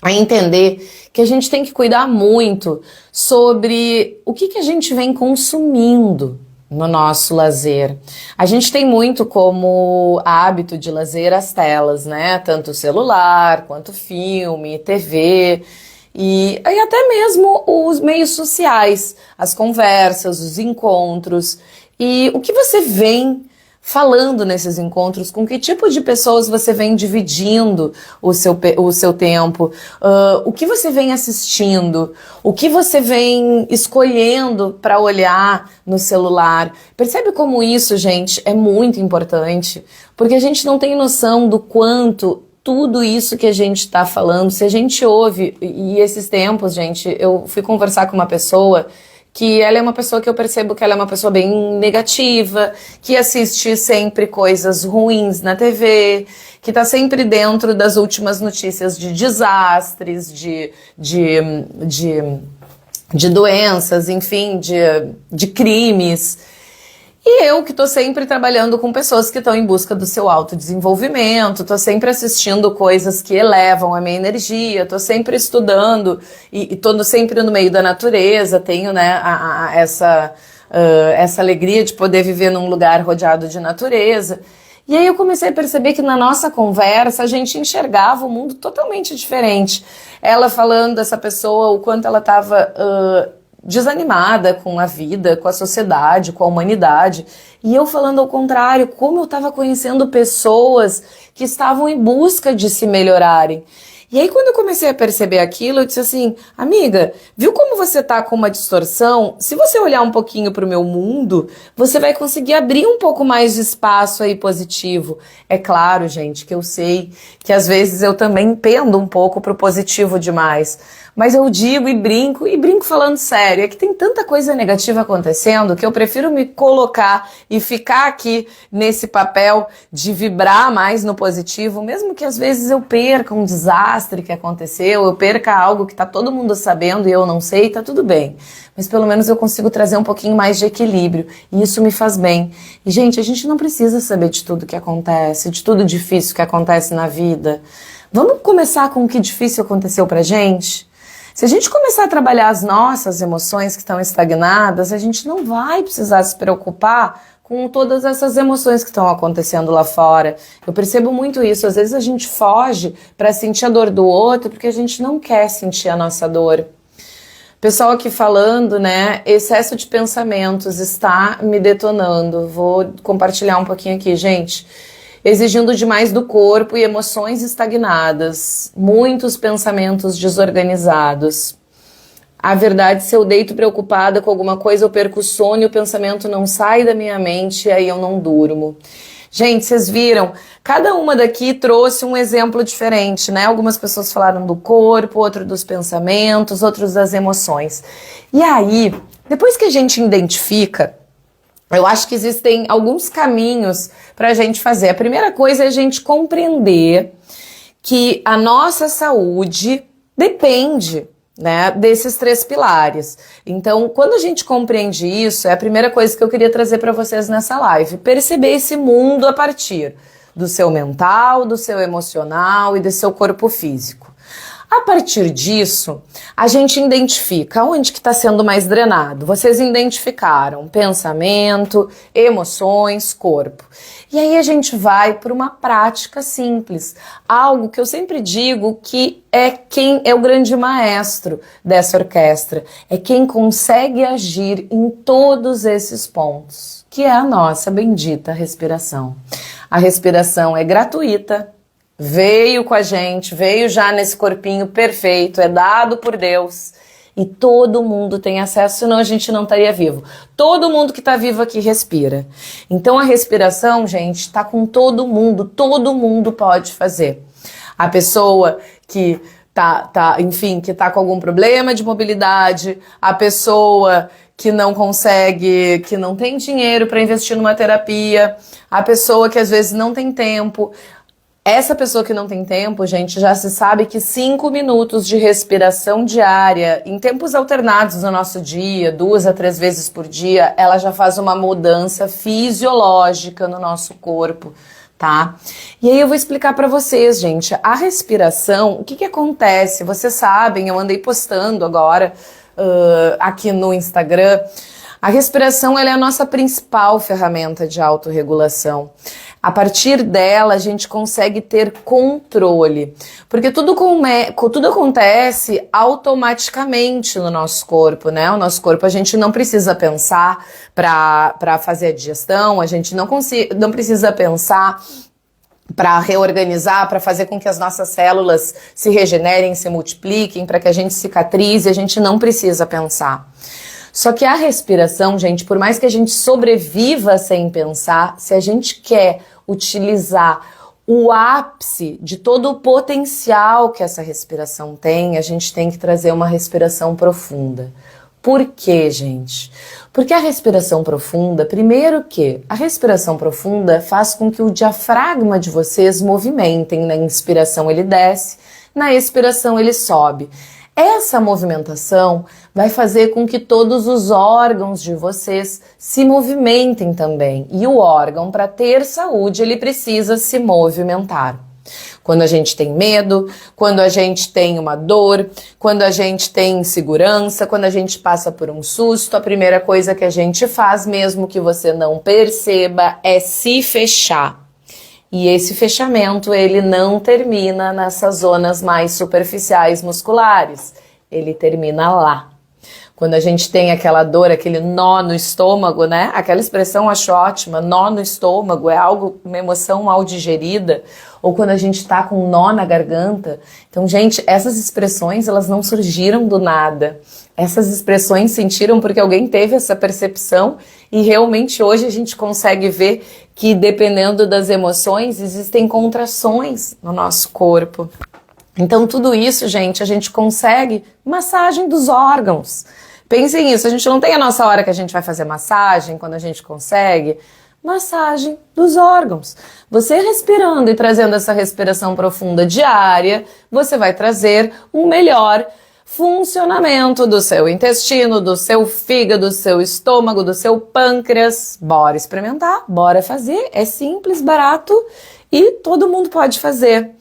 a entender que a gente tem que cuidar muito sobre o que a gente vem consumindo no nosso lazer. A gente tem muito como hábito de lazer as telas, né? Tanto o celular, quanto filme, TV e até mesmo os meios sociais, as conversas, os encontros. E o que você vem falando nesses encontros, com que tipo de pessoas você vem dividindo o seu tempo, o que você vem assistindo, o que você vem escolhendo para olhar no celular. Percebe como isso, gente, é muito importante, porque a gente não tem noção do quanto tudo isso que a gente está falando, se a gente ouve, e esses tempos, gente, eu fui conversar com uma pessoa que ela é uma pessoa que eu percebo que ela é uma pessoa bem negativa, que assiste sempre coisas ruins na TV, que tá sempre dentro das últimas notícias de desastres, de doenças, enfim, de crimes. E eu que tô sempre trabalhando com pessoas que estão em busca do seu autodesenvolvimento, tô sempre assistindo coisas que elevam a minha energia, tô sempre estudando e tô sempre no meio da natureza, tenho, né, essa alegria de poder viver num lugar rodeado de natureza. E aí eu comecei a perceber que na nossa conversa a gente enxergava o mundo totalmente diferente. Ela falando, essa pessoa, o quanto ela estava desanimada com a vida, com a sociedade, com a humanidade. E eu falando ao contrário, como eu estava conhecendo pessoas que estavam em busca de se melhorarem. E aí quando eu comecei a perceber aquilo, eu disse assim, amiga, viu como você tá com uma distorção? Se você olhar um pouquinho pro meu mundo, você vai conseguir abrir um pouco mais de espaço aí positivo. É claro, gente, que eu sei que às vezes eu também pendo um pouco pro positivo demais. Mas eu digo e brinco falando sério, é que tem tanta coisa negativa acontecendo que eu prefiro me colocar e ficar aqui nesse papel de vibrar mais no positivo, mesmo que às vezes eu perca um desastre que aconteceu, eu perca algo que tá todo mundo sabendo e eu não sei, tá tudo bem. Mas pelo menos eu consigo trazer um pouquinho mais de equilíbrio e isso me faz bem. E gente, a gente não precisa saber de tudo que acontece, de tudo difícil que acontece na vida. Vamos começar com o que difícil aconteceu pra gente? Se a gente começar a trabalhar as nossas emoções que estão estagnadas, a gente não vai precisar se preocupar com todas essas emoções que estão acontecendo lá fora. Eu percebo muito isso. Às vezes a gente foge para sentir a dor do outro porque a gente não quer sentir a nossa dor. Pessoal aqui falando, né? Excesso de pensamentos está me detonando. Vou compartilhar um pouquinho aqui, gente. Exigindo demais do corpo e emoções estagnadas, muitos pensamentos desorganizados. A verdade, se eu deito preocupada com alguma coisa, eu perco o sono e o pensamento não sai da minha mente e aí eu não durmo. Gente, vocês viram? Cada uma daqui trouxe um exemplo diferente, né? Algumas pessoas falaram do corpo, outro dos pensamentos, outros das emoções. E aí, depois que a gente identifica, eu acho que existem alguns caminhos para a gente fazer. A primeira coisa é a gente compreender que a nossa saúde depende, né, desses 3 pilares. Então, quando a gente compreende isso, é a primeira coisa que eu queria trazer para vocês nessa live. Perceber esse mundo a partir do seu mental, do seu emocional e do seu corpo físico. A partir disso, a gente identifica onde que está sendo mais drenado. Vocês identificaram pensamento, emoções, corpo. E aí a gente vai para uma prática simples. Algo que eu sempre digo que é quem é o grande maestro dessa orquestra. É quem consegue agir em todos esses pontos, que é a nossa bendita respiração. A respiração é gratuita. Veio com a gente, veio já nesse corpinho perfeito, é dado por Deus e todo mundo tem acesso, senão a gente não estaria vivo. Todo mundo que está vivo aqui respira. Então a respiração, gente, está com todo mundo pode fazer. A pessoa que que tá com algum problema de mobilidade, a pessoa que não consegue, que não tem dinheiro para investir numa terapia, a pessoa que às vezes não tem tempo. Essa pessoa que não tem tempo, gente, já se sabe que 5 minutos de respiração diária, em tempos alternados no nosso dia, 2 a 3 vezes por dia, ela já faz uma mudança fisiológica no nosso corpo, tá? E aí eu vou explicar pra vocês, gente, a respiração, o que que acontece? Vocês sabem, eu andei postando agora aqui no Instagram, a respiração ela é a nossa principal ferramenta de autorregulação. A partir dela, a gente consegue ter controle, porque tudo acontece automaticamente no nosso corpo, né? O nosso corpo, a gente não precisa pensar para fazer a digestão, a gente não precisa pensar para reorganizar, para fazer com que as nossas células se regenerem, se multipliquem, para que a gente cicatrize, a gente não precisa pensar. Só que a respiração, gente, por mais que a gente sobreviva sem pensar, se a gente quer utilizar o ápice de todo o potencial que essa respiração tem, a gente tem que trazer uma respiração profunda. Por quê, gente? Porque a respiração profunda, primeiro que a respiração profunda faz com que o diafragma de vocês movimentem. Na inspiração ele desce, na expiração ele sobe. Essa movimentação vai fazer com que todos os órgãos de vocês se movimentem também. E o órgão, para ter saúde, ele precisa se movimentar. Quando a gente tem medo, quando a gente tem uma dor, quando a gente tem insegurança, quando a gente passa por um susto, a primeira coisa que a gente faz, mesmo que você não perceba, é se fechar. E esse fechamento, ele não termina nessas zonas mais superficiais musculares, ele termina lá. Quando a gente tem aquela dor, aquele nó no estômago, né? Aquela expressão eu acho ótima, nó no estômago, é algo, uma emoção mal digerida. Ou quando a gente tá com um nó na garganta. Então, gente, essas expressões, elas não surgiram do nada. Essas expressões sentiram porque alguém teve essa percepção e realmente hoje a gente consegue ver que dependendo das emoções, existem contrações no nosso corpo. Então, tudo isso, gente, a gente consegue massagem dos órgãos. Pensem nisso, a gente não tem a nossa hora que a gente vai fazer massagem, quando a gente consegue, massagem dos órgãos. Você respirando e trazendo essa respiração profunda diária, você vai trazer um melhor funcionamento do seu intestino, do seu fígado, do seu estômago, do seu pâncreas. Bora experimentar, bora fazer, é simples, barato e todo mundo pode fazer.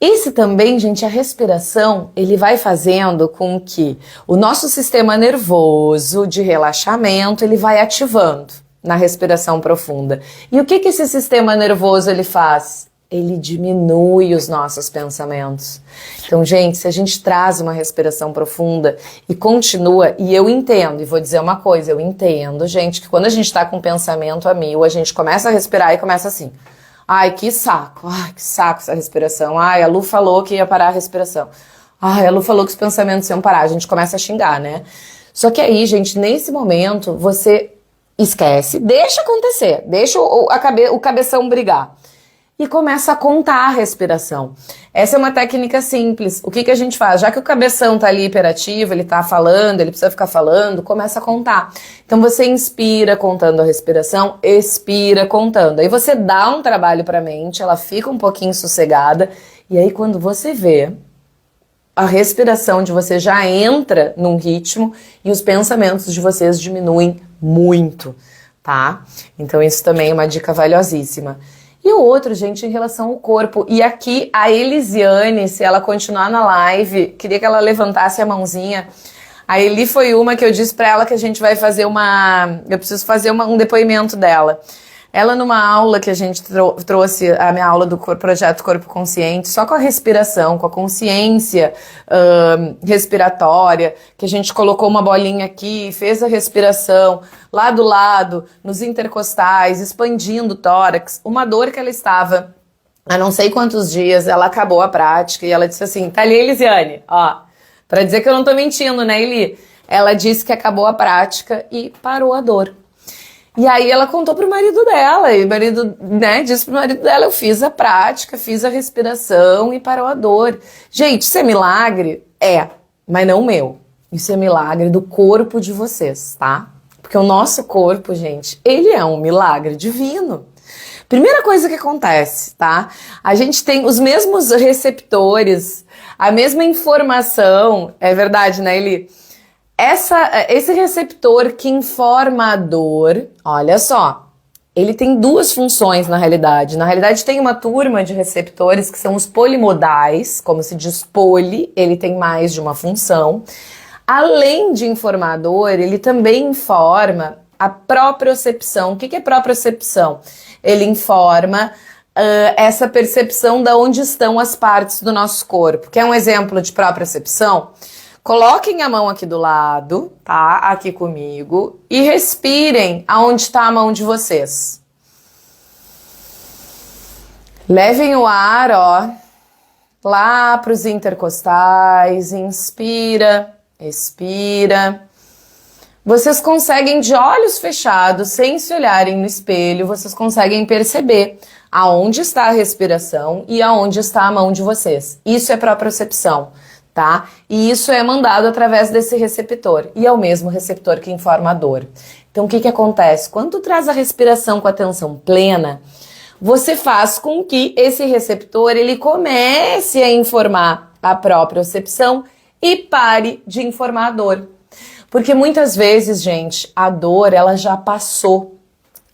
Esse também, gente, a respiração, ele vai fazendo com que o nosso sistema nervoso de relaxamento, ele vai ativando na respiração profunda. E o que esse sistema nervoso ele faz? Ele diminui os nossos pensamentos. Então, gente, se a gente traz uma respiração profunda e continua, e eu entendo, e vou dizer uma coisa, eu entendo, gente, que quando a gente tá com pensamento a mil, a gente começa a respirar e começa assim. Ai, que saco essa respiração. Ai, a Lu falou que ia parar a respiração. Ai, a Lu falou que os pensamentos iam parar. A gente começa a xingar, né? Só que aí, gente, nesse momento, você esquece, deixa acontecer, deixa o cabeção brigar. E começa a contar a respiração. Essa é uma técnica simples. O que a gente faz? Já que o cabeção tá ali hiperativo, ele tá falando, ele precisa ficar falando, começa a contar. Então você inspira contando a respiração, expira contando. Aí você dá um trabalho pra mente, ela fica um pouquinho sossegada, e aí quando você vê, a respiração de você já entra num ritmo e os pensamentos de vocês diminuem muito, tá? Então isso também é uma dica valiosíssima. E o outro, gente, em relação ao corpo. E aqui a Elisiane, se ela continuar na live, queria que ela levantasse a mãozinha. A Eli foi uma que eu disse pra ela que a gente vai fazer eu preciso fazer um depoimento dela. Ela numa aula que a gente trouxe, a minha aula do projeto Corpo Consciente, só com a respiração, com a consciência respiratória, que a gente colocou uma bolinha aqui, fez a respiração lá do lado, nos intercostais, expandindo o tórax, uma dor que ela estava há não sei quantos dias, ela acabou a prática e ela disse assim, tá ali, Elisiane, ó, pra dizer que eu não tô mentindo, né, Eli? Ela disse que acabou a prática e parou a dor. E aí ela contou pro marido dela, e o marido, né, disse pro marido dela, eu fiz a prática, fiz a respiração e parou a dor. Gente, isso é milagre? É, mas não o meu. Isso é milagre do corpo de vocês, tá? Porque o nosso corpo, gente, ele é um milagre divino. Primeira coisa que acontece, tá? A gente tem os mesmos receptores, a mesma informação, é verdade, né, Eli? Esse receptor que informa a dor, olha só, ele tem duas funções na realidade. Na realidade tem uma turma de receptores que são os polimodais, como se diz poli, ele tem mais de uma função. Além de informar a dor, ele também informa a propriocepção. O que é propriocepção? Ele informa essa percepção de onde estão as partes do nosso corpo. Quer um exemplo de propriocepção? Coloquem a mão aqui do lado, tá? Aqui comigo. E respirem aonde está a mão de vocês. Levem o ar, ó, lá para os intercostais. Inspira, expira. Vocês conseguem, de olhos fechados, sem se olharem no espelho, vocês conseguem perceber aonde está a respiração e aonde está a mão de vocês. Isso é propriocepção. tá? E isso é mandado através desse receptor, e é o mesmo receptor que informa a dor. Então, o que acontece? Quando tu traz a respiração com atenção plena, você faz com que esse receptor, ele comece a informar a própria percepção e pare de informar a dor. Porque muitas vezes, gente, a dor, ela já passou.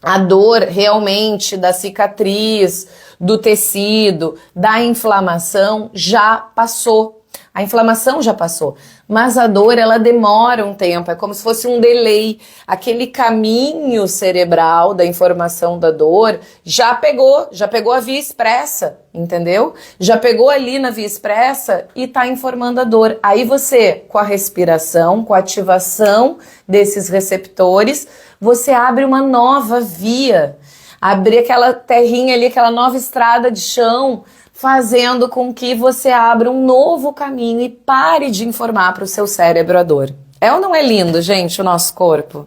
A dor realmente da cicatriz, do tecido, da inflamação já passou. A inflamação já passou, mas a dor, ela demora um tempo, é como se fosse um delay. Aquele caminho cerebral da informação da dor já pegou a via expressa, entendeu? Já pegou ali na via expressa e tá informando a dor. Aí você, com a respiração, com a ativação desses receptores, você abre uma nova via, abre aquela terrinha ali, aquela nova estrada de chão, fazendo com que você abra um novo caminho e pare de informar para o seu cérebro a dor. É ou não é lindo, gente, o nosso corpo?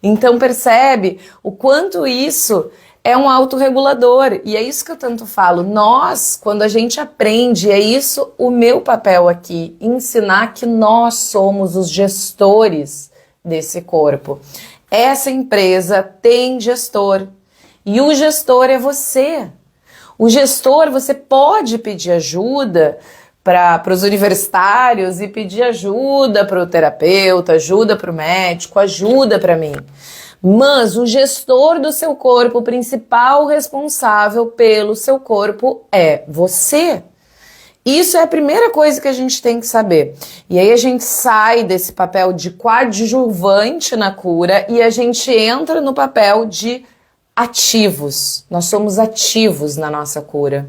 Então percebe o quanto isso é um autorregulador. E é isso que eu tanto falo. Nós, quando a gente aprende, é isso o meu papel aqui, ensinar que nós somos os gestores desse corpo. Essa empresa tem gestor. E o gestor é você. O gestor, você pode pedir ajuda para os universitários e pedir ajuda para o terapeuta, ajuda para o médico, ajuda para mim. Mas o gestor do seu corpo, o principal responsável pelo seu corpo é você. Isso é a primeira coisa que a gente tem que saber. E aí a gente sai desse papel de coadjuvante na cura e a gente entra no papel de ativos. Nós somos ativos na nossa cura.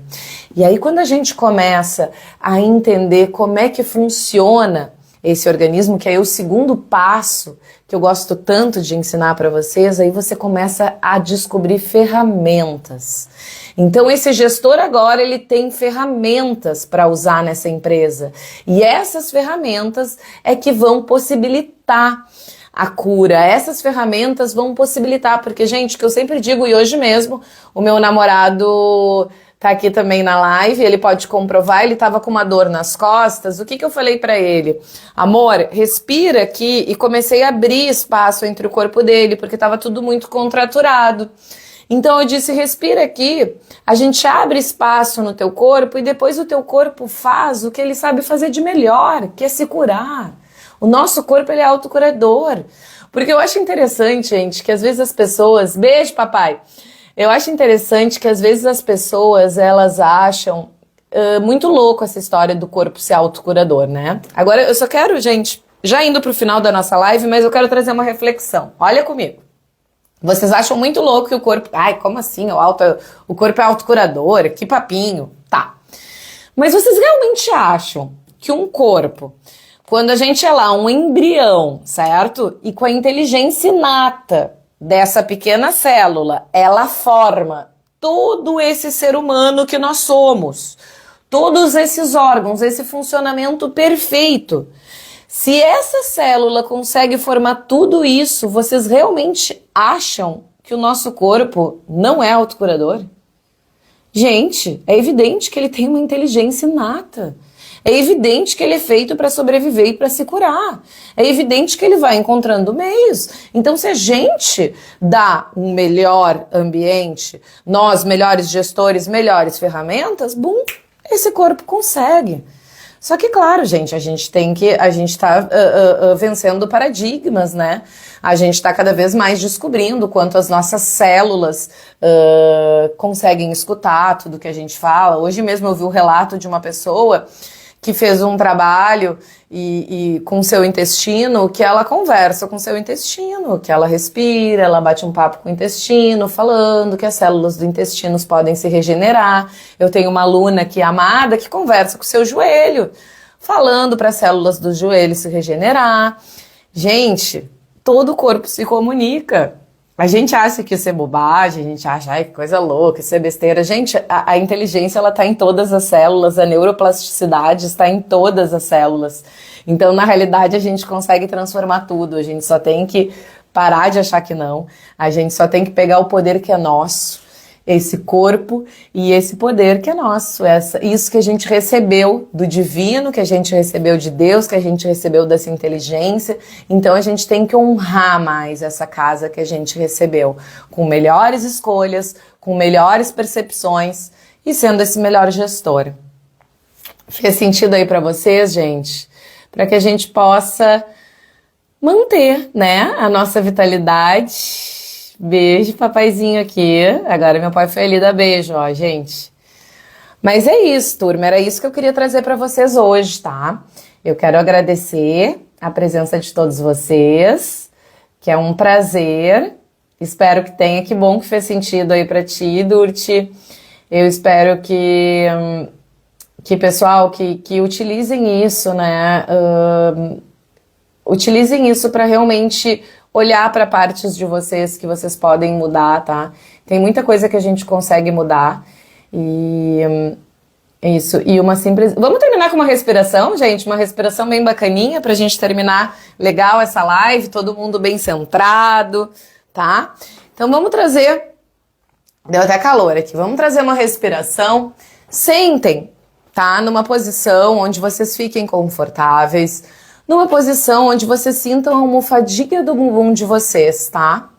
E aí quando a gente começa a entender como é que funciona esse organismo, que é o segundo passo que eu gosto tanto de ensinar para vocês, aí você começa a descobrir ferramentas. Então esse gestor agora, ele tem ferramentas para usar nessa empresa. E essas ferramentas é que vão possibilitar a cura. Essas ferramentas vão possibilitar, porque, gente, que eu sempre digo, e hoje mesmo, o meu namorado tá aqui também na live, ele pode comprovar, ele tava com uma dor nas costas. O que eu falei pra ele? Amor, respira aqui, e comecei a abrir espaço entre o corpo dele, porque tava tudo muito contraturado. Então eu disse, respira aqui, a gente abre espaço no teu corpo e depois o teu corpo faz o que ele sabe fazer de melhor, que é se curar. O nosso corpo, ele é autocurador. Porque eu acho interessante, gente, que às vezes as pessoas... Beijo, papai! Eu acho interessante que às vezes as pessoas, elas acham muito louco essa história do corpo ser autocurador, né? Agora, eu só quero, gente, já indo pro final da nossa live, mas eu quero trazer uma reflexão. Olha comigo. Vocês acham muito louco que o corpo... Ai, como assim? O corpo é autocurador? Que papinho. Tá. Mas vocês realmente acham que um corpo... Quando a gente é lá um embrião, certo? E com a inteligência inata dessa pequena célula, ela forma todo esse ser humano que nós somos. Todos esses órgãos, esse funcionamento perfeito. Se essa célula consegue formar tudo isso, vocês realmente acham que o nosso corpo não é autocurador? Gente, é evidente que ele tem uma inteligência inata. É evidente que ele é feito para sobreviver e para se curar. É evidente que ele vai encontrando meios. Então, se a gente dá um melhor ambiente, nós, melhores gestores, melhores ferramentas, bum, esse corpo consegue. Só que, claro, gente, a gente tá vencendo paradigmas, né? A gente tá cada vez mais descobrindo quanto as nossas células conseguem escutar tudo que a gente fala. Hoje mesmo eu vi um relato de uma pessoa que fez um trabalho e com seu intestino, que ela conversa com seu intestino, que ela respira, ela bate um papo com o intestino, falando que as células do intestino podem se regenerar. Eu tenho uma aluna aqui, amada, que conversa com o seu joelho, falando para as células do joelho se regenerar. Gente, todo o corpo se comunica. A gente acha que isso é bobagem, a gente acha, ai, que coisa louca, isso é besteira. Gente, a inteligência, ela tá em todas as células, a neuroplasticidade está em todas as células. Então, na realidade, a gente consegue transformar tudo, a gente só tem que parar de achar que não, a gente só tem que pegar o poder que é nosso. esse corpo e esse poder que é nosso, isso que a gente recebeu do divino, que a gente recebeu de Deus, que a gente recebeu dessa inteligência. Então a gente tem que honrar mais essa casa que a gente recebeu, com melhores escolhas, com melhores percepções e sendo esse melhor gestor. Fez sentido aí para vocês, gente? Para que a gente possa manter, né, a nossa vitalidade. Beijo, papaizinho aqui. Agora meu pai foi ali dar beijo, ó, gente. Mas é isso, turma. Era isso que eu queria trazer para vocês hoje, tá? Eu quero agradecer a presença de todos vocês, que é um prazer. Espero que tenha. Que bom que fez sentido aí para ti, Durti. Eu espero que pessoal, que utilizem isso, né? Utilizem isso para realmente olhar para partes de vocês que vocês podem mudar, tá? Tem muita coisa que a gente consegue mudar. E isso. E uma simples... Vamos terminar com uma respiração, gente? Uma respiração bem bacaninha pra gente terminar legal essa live, todo mundo bem centrado, tá? Então vamos trazer... Deu até calor aqui. Vamos trazer uma respiração. Sentem, tá? Numa posição onde vocês fiquem confortáveis, numa posição onde vocês sintam a almofadinha do bumbum de vocês, tá?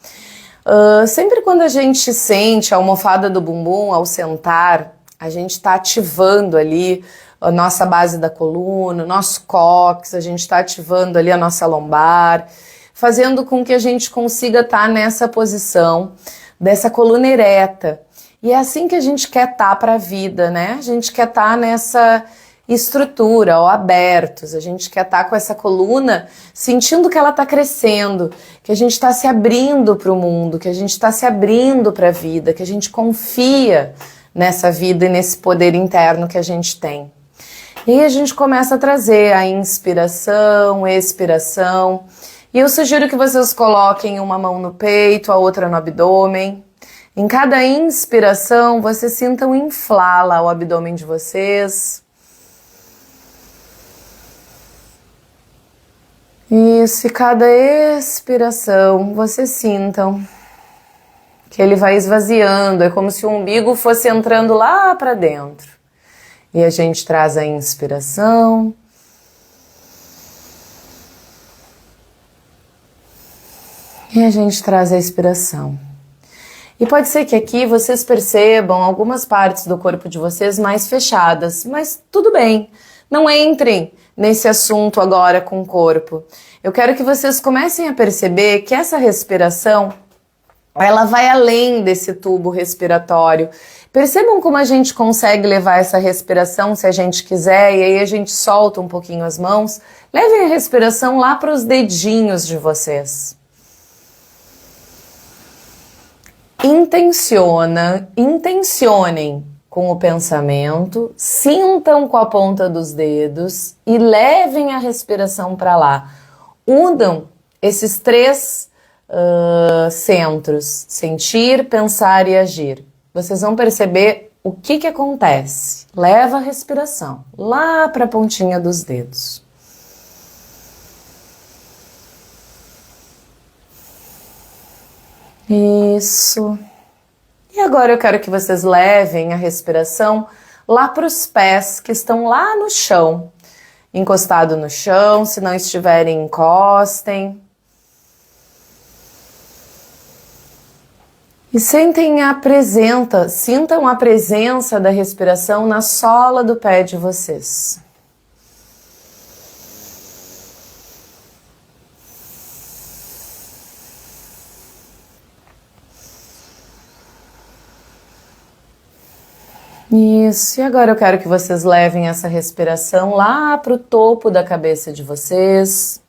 Sempre quando a gente sente a almofada do bumbum ao sentar, a gente está ativando ali a nossa base da coluna, o nosso cóccix, a gente está ativando ali a nossa lombar, fazendo com que a gente consiga estar nessa posição dessa coluna ereta. E é assim que a gente quer estar para a vida, né? A gente quer estar nessa estrutura, ó, abertos, a gente quer estar com essa coluna sentindo que ela está crescendo, que a gente está se abrindo para o mundo, que a gente está se abrindo para a vida, que a gente confia nessa vida e nesse poder interno que a gente tem. E aí a gente começa a trazer a inspiração, expiração, e eu sugiro que vocês coloquem uma mão no peito, a outra no abdômen. Em cada inspiração, vocês sintam inflar lá o abdômen de vocês. Isso, e cada expiração, vocês sintam que ele vai esvaziando, é como se o umbigo fosse entrando lá para dentro. E a gente traz a inspiração. E a gente traz a expiração. E pode ser que aqui vocês percebam algumas partes do corpo de vocês mais fechadas, mas tudo bem, não entrem nesse assunto agora com o corpo. Eu quero que vocês comecem a perceber que essa respiração, ela vai além desse tubo respiratório. Percebam como a gente consegue levar essa respiração se a gente quiser, e aí a gente solta um pouquinho as mãos. Levem a respiração lá para os dedinhos de vocês. Intencionem com o pensamento, sintam com a ponta dos dedos e levem a respiração para lá. Unam esses três centros, sentir, pensar e agir. Vocês vão perceber o que acontece. Leva a respiração lá para a pontinha dos dedos. Isso. E agora eu quero que vocês levem a respiração lá para os pés que estão lá no chão. Encostado no chão, se não estiverem, encostem. E sintam a presença da respiração na sola do pé de vocês. Isso, e agora eu quero que vocês levem essa respiração lá para o topo da cabeça de vocês.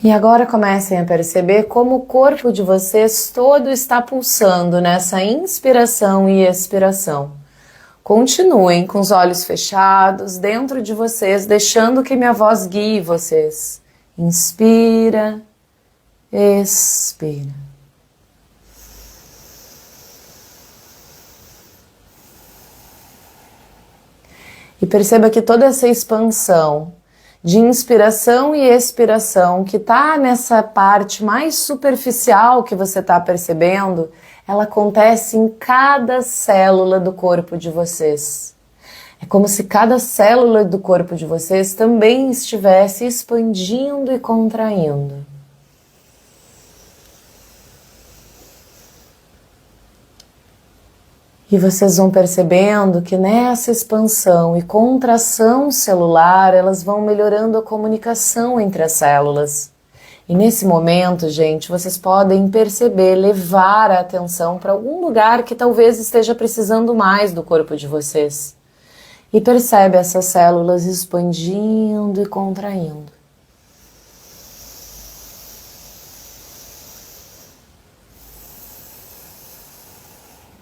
E agora comecem a perceber como o corpo de vocês todo está pulsando nessa inspiração e expiração. Continuem com os olhos fechados dentro de vocês, deixando que minha voz guie vocês. Inspira, expira. E perceba que toda essa expansão de inspiração e expiração que está nessa parte mais superficial que você está percebendo, ela acontece em cada célula do corpo de vocês. É como se cada célula do corpo de vocês também estivesse expandindo e contraindo. E vocês vão percebendo que nessa expansão e contração celular, elas vão melhorando a comunicação entre as células. E nesse momento, gente, vocês podem perceber, levar a atenção para algum lugar que talvez esteja precisando mais do corpo de vocês. E percebe essas células expandindo e contraindo.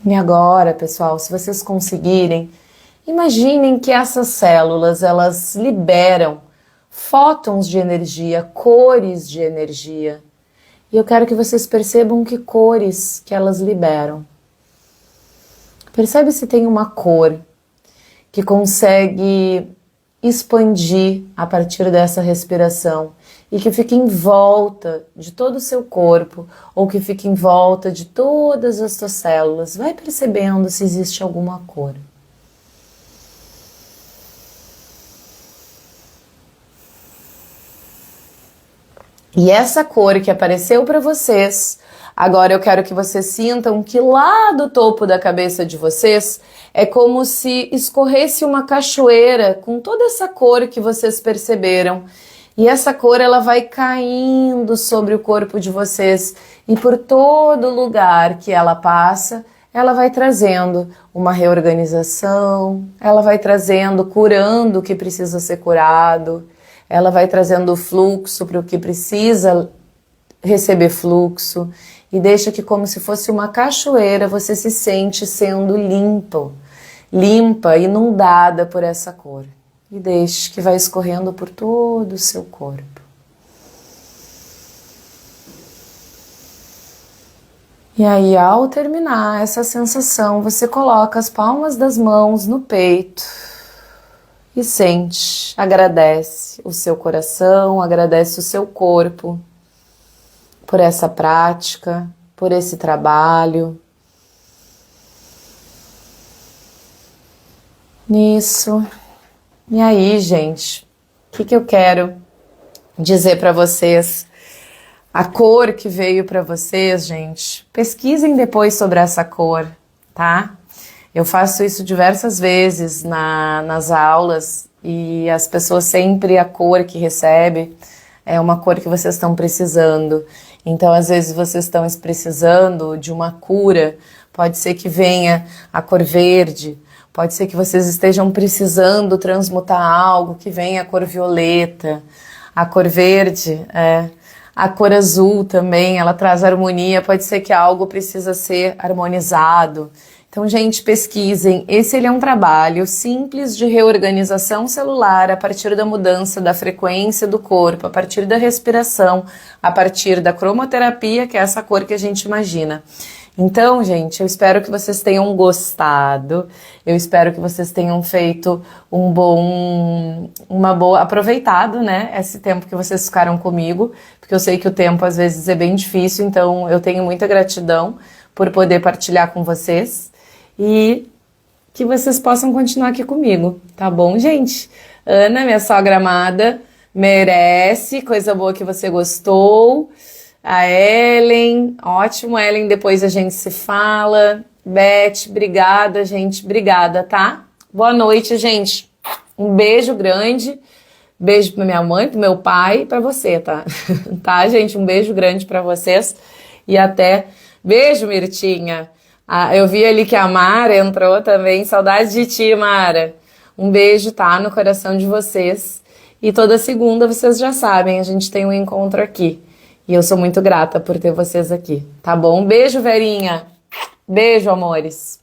E agora, pessoal, se vocês conseguirem, imaginem que essas células, elas liberam fótons de energia, cores de energia. E eu quero que vocês percebam que cores que elas liberam. Percebe se tem uma cor que consegue expandir a partir dessa respiração e que fica em volta de todo o seu corpo ou que fica em volta de todas as suas células. Vai percebendo se existe alguma cor. E essa cor que apareceu para vocês, agora eu quero que vocês sintam que lá do topo da cabeça de vocês é como se escorresse uma cachoeira com toda essa cor que vocês perceberam. E essa cor ela vai caindo sobre o corpo de vocês e por todo lugar que ela passa, ela vai trazendo uma reorganização, ela vai trazendo, curando o que precisa ser curado, ela vai trazendo fluxo para o que precisa receber fluxo e deixa que como se fosse uma cachoeira você se sente sendo limpa, inundada por essa cor. E deixe que vai escorrendo por todo o seu corpo. E aí, ao terminar essa sensação, você coloca as palmas das mãos no peito e sente, agradece o seu coração, agradece o seu corpo por essa prática, por esse trabalho. Isso. E aí, gente, o que eu quero dizer para vocês? A cor que veio para vocês, gente, pesquisem depois sobre essa cor, tá? Eu faço isso diversas vezes nas aulas e as pessoas sempre, a cor que recebe é uma cor que vocês estão precisando. Então, às vezes, vocês estão precisando de uma cura, pode ser que venha a cor verde, pode ser que vocês estejam precisando transmutar algo que venha a cor violeta, a cor verde, a cor azul também, ela traz harmonia, pode ser que algo precisa ser harmonizado. Então, gente, pesquisem. Esse ele é um trabalho simples de reorganização celular a partir da mudança da frequência do corpo, a partir da respiração, a partir da cromoterapia, que é essa cor que a gente imagina. Então, gente, eu espero que vocês tenham gostado, eu espero que vocês tenham feito aproveitado, né, esse tempo que vocês ficaram comigo, porque eu sei que o tempo às vezes é bem difícil, então eu tenho muita gratidão por poder partilhar com vocês e que vocês possam continuar aqui comigo, tá bom, gente? Ana, minha sogra amada, merece, coisa boa que você gostou. A Ellen, ótimo, Ellen, depois a gente se fala. Beth, obrigada, gente, obrigada, tá? Boa noite, gente. Um beijo grande, beijo pra minha mãe, pro meu pai e pra você, tá? Tá, gente? Um beijo grande pra vocês e até... Beijo, Mirtinha. Eu vi ali que a Mara entrou também, saudades de ti, Mara. Um beijo, tá? No coração de vocês. E toda segunda, vocês já sabem, a gente tem um encontro aqui. E eu sou muito grata por ter vocês aqui, tá bom? Beijo, Verinha. Beijo, amores.